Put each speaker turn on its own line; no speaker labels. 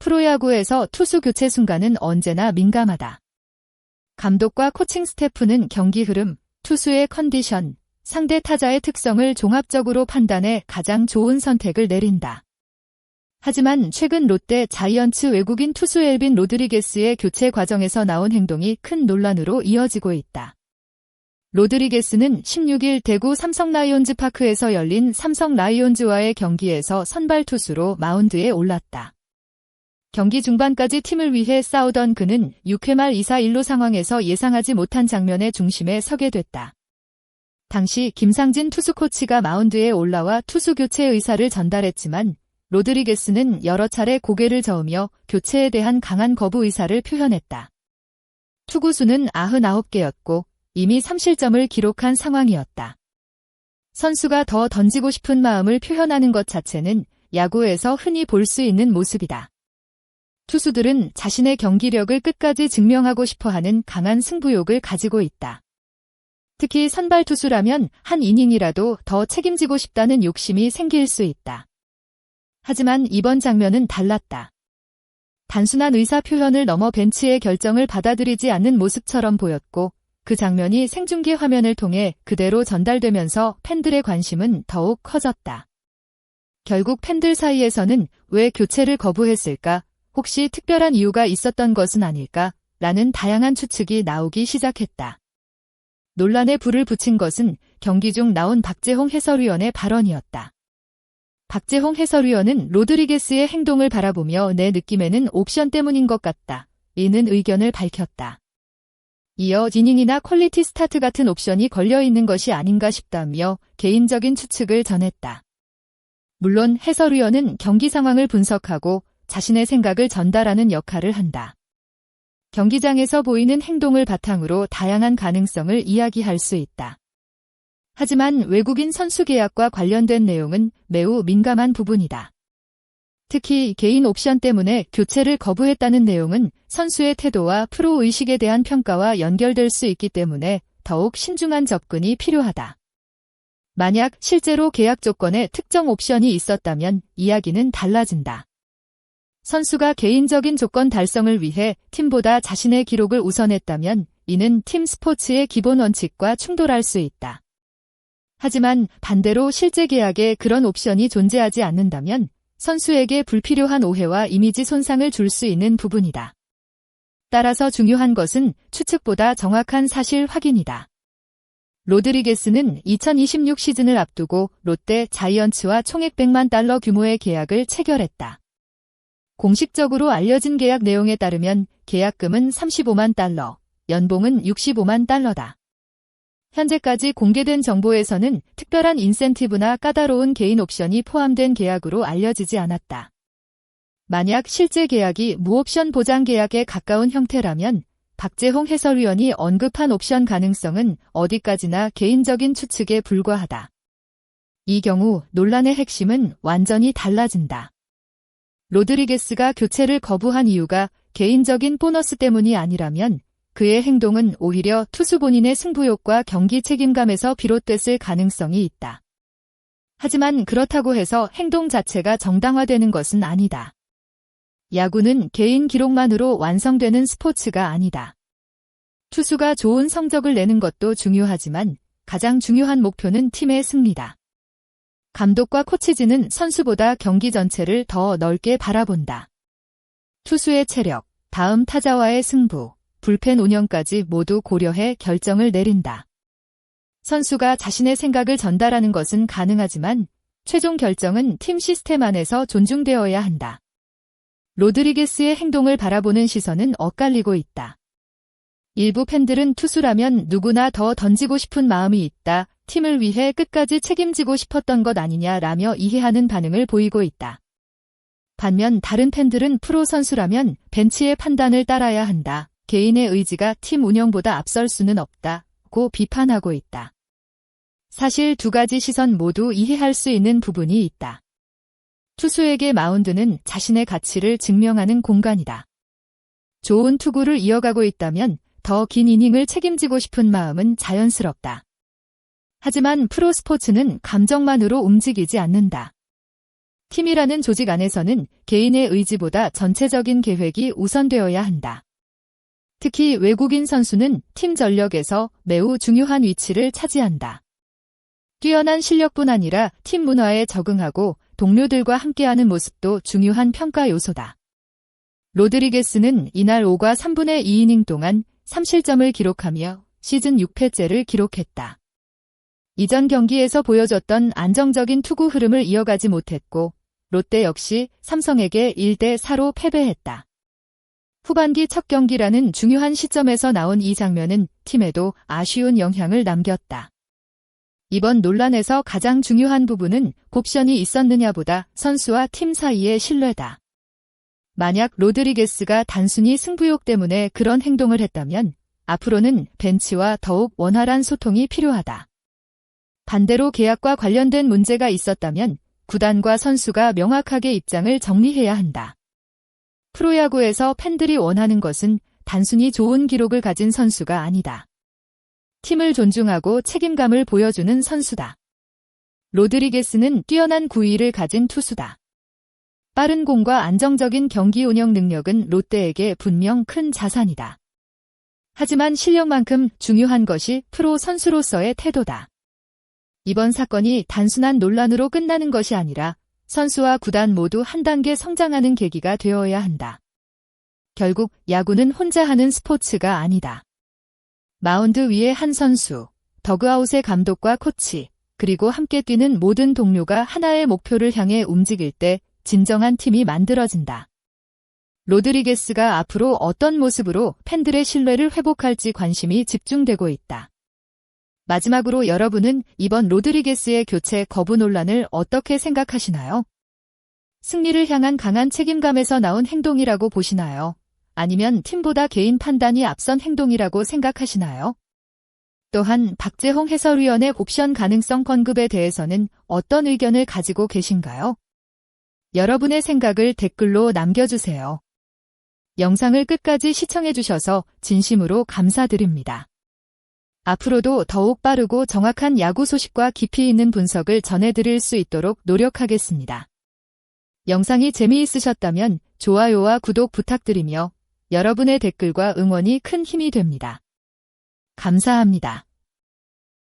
프로야구에서 투수 교체 순간은 언제나 민감하다. 감독과 코칭 스태프는 경기 흐름, 투수의 컨디션, 상대 타자의 특성을 종합적으로 판단해 가장 좋은 선택을 내린다. 하지만 최근 롯데 자이언츠 외국인 투수 엘빈 로드리게스의 교체 과정에서 나온 행동이 큰 논란으로 이어지고 있다. 로드리게스는 16일 대구 삼성 라이온즈 파크에서 열린 삼성 라이온즈와의 경기에서 선발 투수로 마운드에 올랐다. 경기 중반까지 팀을 위해 싸우던 그는 6회 말 2사 1루 상황에서 예상하지 못한 장면의 중심에 서게 됐다. 당시 김상진 투수 코치가 마운드에 올라와 투수 교체 의사를 전달했지만 로드리게스는 여러 차례 고개를 저으며 교체에 대한 강한 거부 의사를 표현했다. 투구수는 99개였고 이미 3실점을 기록한 상황이었다. 선수가 더 던지고 싶은 마음을 표현하는 것 자체는 야구에서 흔히 볼 수 있는 모습이다. 투수들은 자신의 경기력을 끝까지 증명하고 싶어하는 강한 승부욕을 가지고 있다. 특히 선발 투수라면 한 이닝이라도 더 책임지고 싶다는 욕심이 생길 수 있다. 하지만 이번 장면은 달랐다. 단순한 의사 표현을 넘어 벤치의 결정을 받아들이지 않는 모습처럼 보였고 그 장면이 생중계 화면을 통해 그대로 전달되면서 팬들의 관심은 더욱 커졌다. 결국 팬들 사이에서는 왜 교체를 거부했을까? 혹시 특별한 이유가 있었던 것은 아닐까? 라는 다양한 추측이 나오기 시작했다. 논란에 불을 붙인 것은 경기 중 나온 박재홍 해설위원의 발언이었다. 박재홍 해설위원은 로드리게스의 행동을 바라보며 내 느낌에는 옵션 때문인 것 같다. 이는 의견을 밝혔다. 이어 이닝이나 퀄리티 스타트 같은 옵션이 걸려있는 것이 아닌가 싶다며 개인적인 추측을 전했다. 물론 해설위원은 경기 상황을 분석하고 자신의 생각을 전달하는 역할을 한다. 경기장에서 보이는 행동을 바탕으로 다양한 가능성을 이야기할 수 있다. 하지만 외국인 선수 계약과 관련된 내용은 매우 민감한 부분이다. 특히 개인 옵션 때문에 교체를 거부했다는 내용은 선수의 태도와 프로 의식에 대한 평가와 연결될 수 있기 때문에 더욱 신중한 접근이 필요하다. 만약 실제로 계약 조건에 특정 옵션이 있었다면 이야기는 달라진다. 선수가 개인적인 조건 달성을 위해 팀보다 자신의 기록을 우선했다면 이는 팀 스포츠의 기본 원칙과 충돌할 수 있다. 하지만 반대로 실제 계약에 그런 옵션이 존재하지 않는다면 선수에게 불필요한 오해와 이미지 손상을 줄 수 있는 부분이다. 따라서 중요한 것은 추측보다 정확한 사실 확인이다. 로드리게스는 2026 시즌을 앞두고 롯데 자이언츠와 총액 $100만 규모의 계약을 체결했다. 공식적으로 알려진 계약 내용에 따르면 계약금은 $35만, 연봉은 $65만. 현재까지 공개된 정보에서는 특별한 인센티브나 까다로운 개인 옵션이 포함된 계약으로 알려지지 않았다. 만약 실제 계약이 무옵션 보장 계약에 가까운 형태라면 박재홍 해설위원이 언급한 옵션 가능성은 어디까지나 개인적인 추측에 불과하다. 이 경우 논란의 핵심은 완전히 달라진다. 로드리게스가 교체를 거부한 이유가 개인적인 보너스 때문이 아니라면 그의 행동은 오히려 투수 본인의 승부욕과 경기 책임감에서 비롯됐을 가능성이 있다. 하지만 그렇다고 해서 행동 자체가 정당화되는 것은 아니다. 야구는 개인 기록만으로 완성되는 스포츠가 아니다. 투수가 좋은 성적을 내는 것도 중요하지만 가장 중요한 목표는 팀의 승리다. 감독과 코치진은 선수보다 경기 전체를 더 넓게 바라본다. 투수의 체력, 다음 타자와의 승부, 불펜 운영까지 모두 고려해 결정을 내린다. 선수가 자신의 생각을 전달하는 것은 가능하지만 최종 결정은 팀 시스템 안에서 존중되어야 한다. 로드리게스의 행동을 바라보는 시선은 엇갈리고 있다. 일부 팬들은 투수라면 누구나 더 던지고 싶은 마음이 있다. 팀을 위해 끝까지 책임지고 싶었던 것 아니냐라며 이해하는 반응을 보이고 있다. 반면 다른 팬들은 프로 선수라면 벤치의 판단을 따라야 한다. 개인의 의지가 팀 운영보다 앞설 수는 없다고 비판하고 있다. 사실 두 가지 시선 모두 이해할 수 있는 부분이 있다. 투수에게 마운드는 자신의 가치를 증명하는 공간이다. 좋은 투구를 이어가고 있다면 더 긴 이닝을 책임지고 싶은 마음은 자연스럽다. 하지만 프로 스포츠는 감정만으로 움직이지 않는다. 팀이라는 조직 안에서는 개인의 의지보다 전체적인 계획이 우선되어야 한다. 특히 외국인 선수는 팀 전력에서 매우 중요한 위치를 차지한다. 뛰어난 실력뿐 아니라 팀 문화에 적응하고 동료들과 함께하는 모습도 중요한 평가 요소다. 로드리게스는 이날 5과 3분의 2이닝 동안 3실점을 기록하며 시즌 6패째를 기록했다. 이전 경기에서 보여줬던 안정적인 투구 흐름을 이어가지 못했고 롯데 역시 삼성에게 1대4로 패배했다. 후반기 첫 경기라는 중요한 시점에서 나온 이 장면은 팀에도 아쉬운 영향을 남겼다. 이번 논란에서 가장 중요한 부분은 옵션이 있었느냐보다 선수와 팀 사이의 신뢰다. 만약 로드리게스가 단순히 승부욕 때문에 그런 행동을 했다면 앞으로는 벤치와 더욱 원활한 소통이 필요하다. 반대로 계약과 관련된 문제가 있었다면 구단과 선수가 명확하게 입장을 정리해야 한다. 프로야구에서 팬들이 원하는 것은 단순히 좋은 기록을 가진 선수가 아니다. 팀을 존중하고 책임감을 보여주는 선수다. 로드리게스는 뛰어난 구위를 가진 투수다. 빠른 공과 안정적인 경기 운영 능력은 롯데에게 분명 큰 자산이다. 하지만 실력만큼 중요한 것이 프로 선수로서의 태도다. 이번 사건이 단순한 논란으로 끝나는 것이 아니라 선수와 구단 모두 한 단계 성장하는 계기가 되어야 한다. 결국 야구는 혼자 하는 스포츠가 아니다. 마운드 위의 한 선수, 더그아웃의 감독과 코치, 그리고 함께 뛰는 모든 동료가 하나의 목표를 향해 움직일 때 진정한 팀이 만들어진다. 로드리게스가 앞으로 어떤 모습으로 팬들의 신뢰를 회복할지 관심이 집중되고 있다. 마지막으로 여러분은 이번 로드리게스의 교체 거부 논란을 어떻게 생각하시나요? 승리를 향한 강한 책임감에서 나온 행동이라고 보시나요? 아니면 팀보다 개인 판단이 앞선 행동이라고 생각하시나요? 또한 박재홍 해설위원의 옵션 가능성 언급에 대해서는 어떤 의견을 가지고 계신가요? 여러분의 생각을 댓글로 남겨주세요. 영상을 끝까지 시청해주셔서 진심으로 감사드립니다. 앞으로도 더욱 빠르고 정확한 야구 소식과 깊이 있는 분석을 전해드릴 수 있도록 노력하겠습니다. 영상이 재미있으셨다면 좋아요와 구독 부탁드리며 여러분의 댓글과 응원이 큰 힘이 됩니다. 감사합니다.